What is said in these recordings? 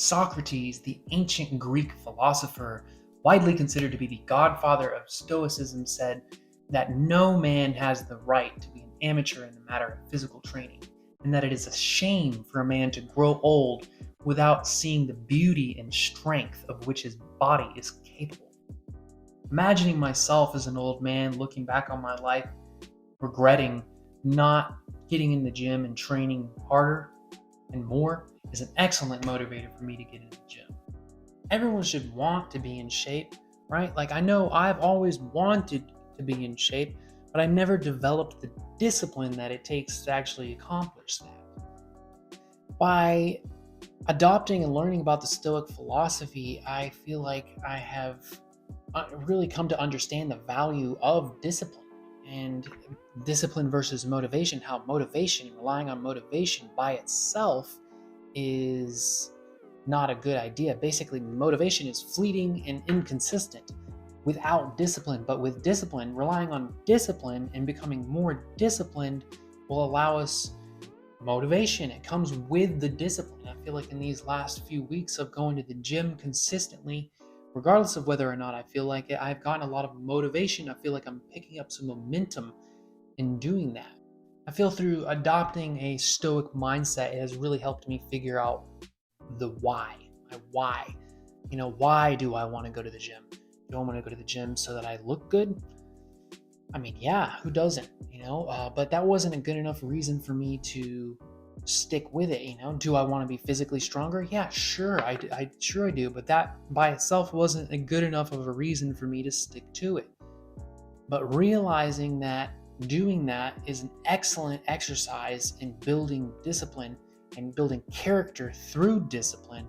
Socrates, the ancient Greek philosopher, widely considered to be the godfather of Stoicism, said that no man has the right to be an amateur in the matter of physical training, and that it is a shame for a man to grow old without seeing the beauty and strength of which his body is capable. Imagining myself as an old man looking back on my life, regretting not getting in the gym and training harder and more, is an excellent motivator for me to get in the gym. Everyone should want to be in shape, right? Like, I know I've always wanted to be in shape, but I never developed the discipline that it takes to actually accomplish that. By adopting and learning about the Stoic philosophy, I feel like I have really come to understand the value of discipline and discipline versus motivation, how relying on motivation by itself is not a good idea. Basically, motivation is fleeting and inconsistent without discipline, but with discipline, relying on discipline and becoming more disciplined will allow us motivation. It comes with the discipline. I feel like in these last few weeks of going to the gym consistently, regardless of whether or not I feel like it, I've gotten a lot of motivation. I feel like I'm picking up some momentum in doing that. I feel through adopting a stoic mindset, it has really helped me figure out the why. My why. Why do I want to go to the gym? Do I want to go to the gym so that I look good? I mean, yeah, who doesn't? But that wasn't a good enough reason for me to stick with it. Do I want to be physically stronger? Yeah, sure, I do. But that by itself wasn't a good enough of a reason for me to stick to it. But realizing that doing that is an excellent exercise in building discipline and building character through discipline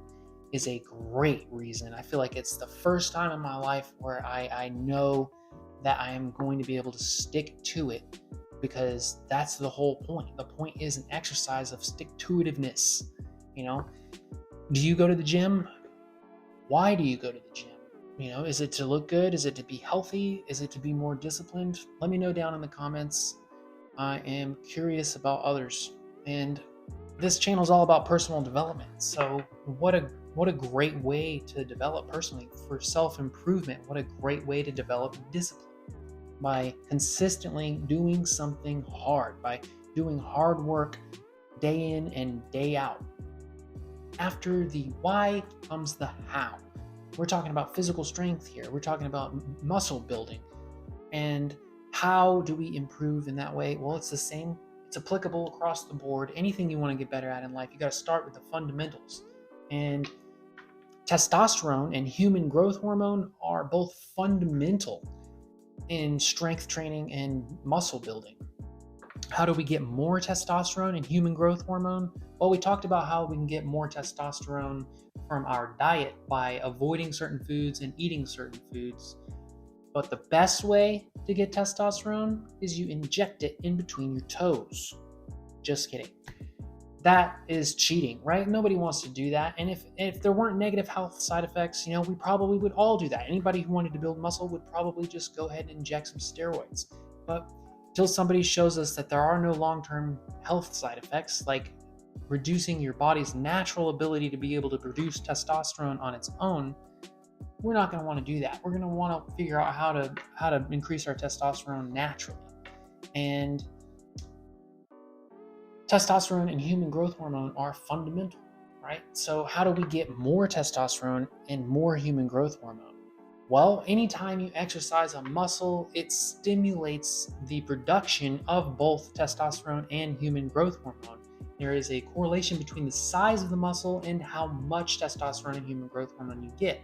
is a great reason. I feel like it's the first time in my life where I know that I am going to be able to stick to it, because that's the whole point. The point is an exercise of stick-to-itiveness. Do you go to the gym? Why do you go to the gym? Is it to look good? Is it to be healthy? Is it to be more disciplined? Let me know down in the comments. I am curious about others. And this channel is all about personal development. So what a great way to develop personally for self-improvement. What a great way to develop discipline, by consistently doing something hard, by doing hard work day in and day out. After the why comes the how. We're talking about physical strength here. We're talking about muscle building. And how do we improve in that way? Well, it's the same. It's applicable across the board. Anything you want to get better at in life, you got to start with the fundamentals. And testosterone and human growth hormone are both fundamental in strength training and muscle building. How do we get more testosterone and human growth hormone? Well, we talked about how we can get more testosterone from our diet by avoiding certain foods and eating certain foods. But the best way to get testosterone is you inject it in between your toes. Just kidding. That is cheating, right? Nobody wants to do that. And if there weren't negative health side effects, we probably would all do that. Anybody who wanted to build muscle would probably just go ahead and inject some steroids. But until somebody shows us that there are no long-term health side effects, like reducing your body's natural ability to be able to produce testosterone on its own, we're not going to want to do that. We're going to want to figure out how to increase our testosterone naturally. And testosterone and human growth hormone are fundamental, right? So how do we get more testosterone and more human growth hormone? Well, anytime you exercise a muscle, it stimulates the production of both testosterone and human growth hormone. There is a correlation between the size of the muscle and how much testosterone and human growth hormone you get.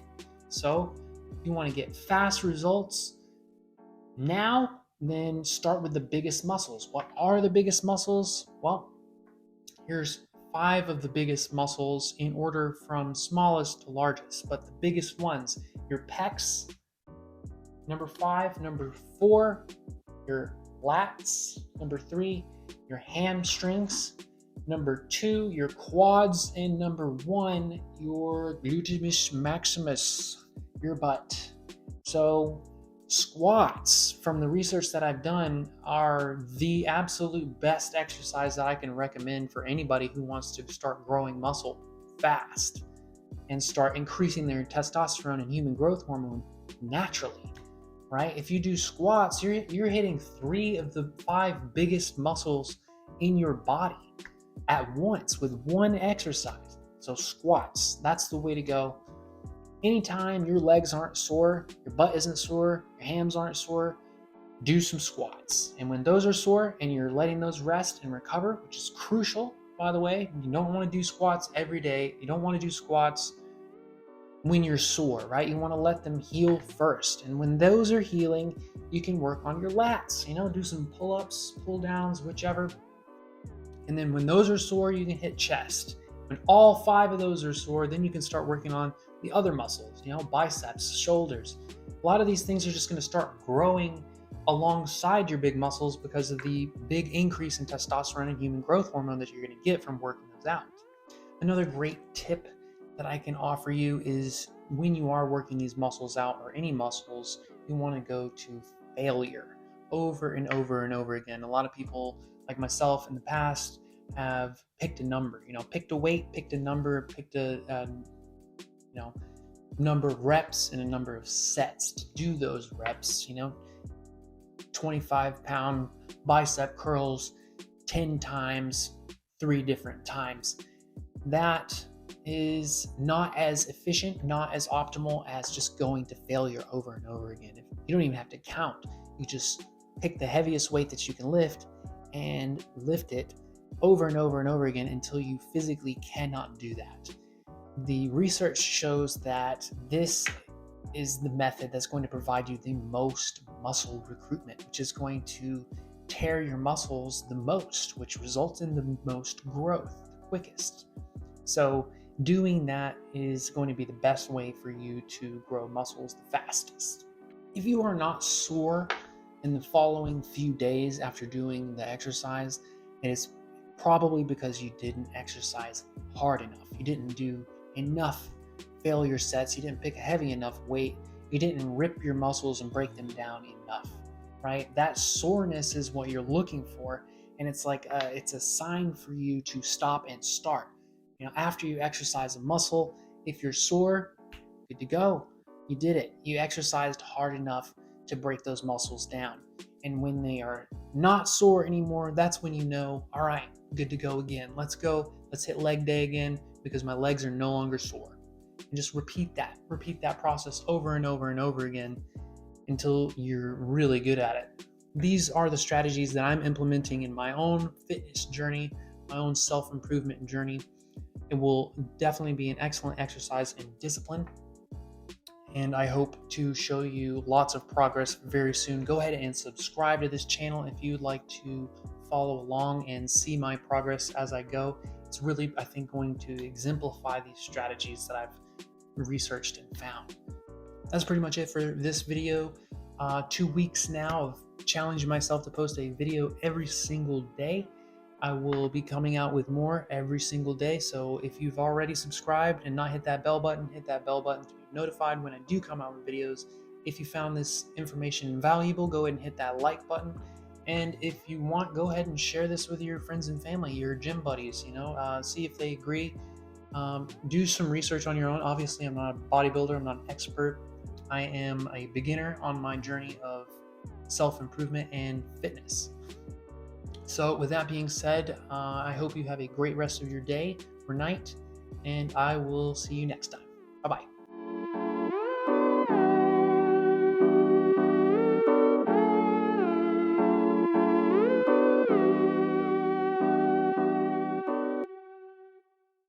So if you want to get fast results now, then start with the biggest muscles. What are the biggest muscles? Well, here's 5 of the biggest muscles in order from smallest to largest, but the biggest ones: your pecs, number 5, number 4, your lats, number 3, your hamstrings, number 2, your quads, and number 1, your gluteus maximus, your butt. So squats, from the research that I've done, are the absolute best exercise that I can recommend for anybody who wants to start growing muscle fast. and start increasing their testosterone and human growth hormone naturally, right? If you do squats, you're hitting 3 of the 5 biggest muscles in your body at once with one exercise. So squats, that's the way to go. Anytime your legs aren't sore, your butt isn't sore, your hams aren't sore, do some squats. And when those are sore and you're letting those rest and recover, which is crucial, by the way, you don't want to do squats every day. You don't want to do squats when you're sore, right? You want to let them heal first. And when those are healing, you can work on your lats, do some pull-ups, pull-downs, whichever. And then when those are sore, you can hit chest. When all 5 of those are sore, then you can start working on the other muscles, biceps, shoulders. A lot of these things are just going to start growing alongside your big muscles because of the big increase in testosterone and human growth hormone that you're going to get from working those out. Another great tip that I can offer you is when you are working these muscles out, or any muscles, you want to go to failure over and over and over again. A lot of people, like myself in the past, have picked a number, picked a weight, picked a number, picked a number of reps and a number of sets to do those reps, 25-pound bicep curls 10 times, 3 different times. That is not as efficient, not as optimal as just going to failure over and over again. You don't even have to count. You just pick the heaviest weight that you can lift and lift it over and over and over again until you physically cannot do that. The research shows that this is the method that's going to provide you the most muscle recruitment, which is going to tear your muscles the most, which results in the most growth the quickest. So doing that is going to be the best way for you to grow muscles the fastest. If you are not sore in the following few days after doing the exercise, it is probably because you didn't exercise hard enough. You didn't do enough failure sets. You didn't pick a heavy enough weight. You didn't rip your muscles and break them down enough, right? That soreness is what you're looking for. And it's like it's a sign for you to stop and start. After you exercise a muscle, if you're sore, good to go. You did it. You exercised hard enough to break those muscles down. And when they are not sore anymore, that's when you know, all right, good to go again. Let's go. Let's hit leg day again because my legs are no longer sore. And just repeat that process over and over and over again until you're really good at it. These are the strategies that I'm implementing in my own fitness journey, my own self-improvement journey. It will definitely be an excellent exercise in discipline. And I hope to show you lots of progress very soon. Go ahead and subscribe to this channel if you'd like to follow along and see my progress as I go. It's really, I think, going to exemplify these strategies that I've researched and found. That's pretty much it for this video. 2 weeks now of challenging myself to post a video every single day. I will be coming out with more every single day. So if you've already subscribed and not hit that bell button, hit that bell button to be notified when I do come out with videos. If you found this information valuable, go ahead and hit that like button. And if you want, go ahead and share this with your friends and family, your gym buddies, see if they agree. Do some research on your own. Obviously, I'm not a bodybuilder. I'm not an expert. I am a beginner on my journey of self-improvement and fitness. So with that being said, I hope you have a great rest of your day or night, and I will see you next time. Bye-bye.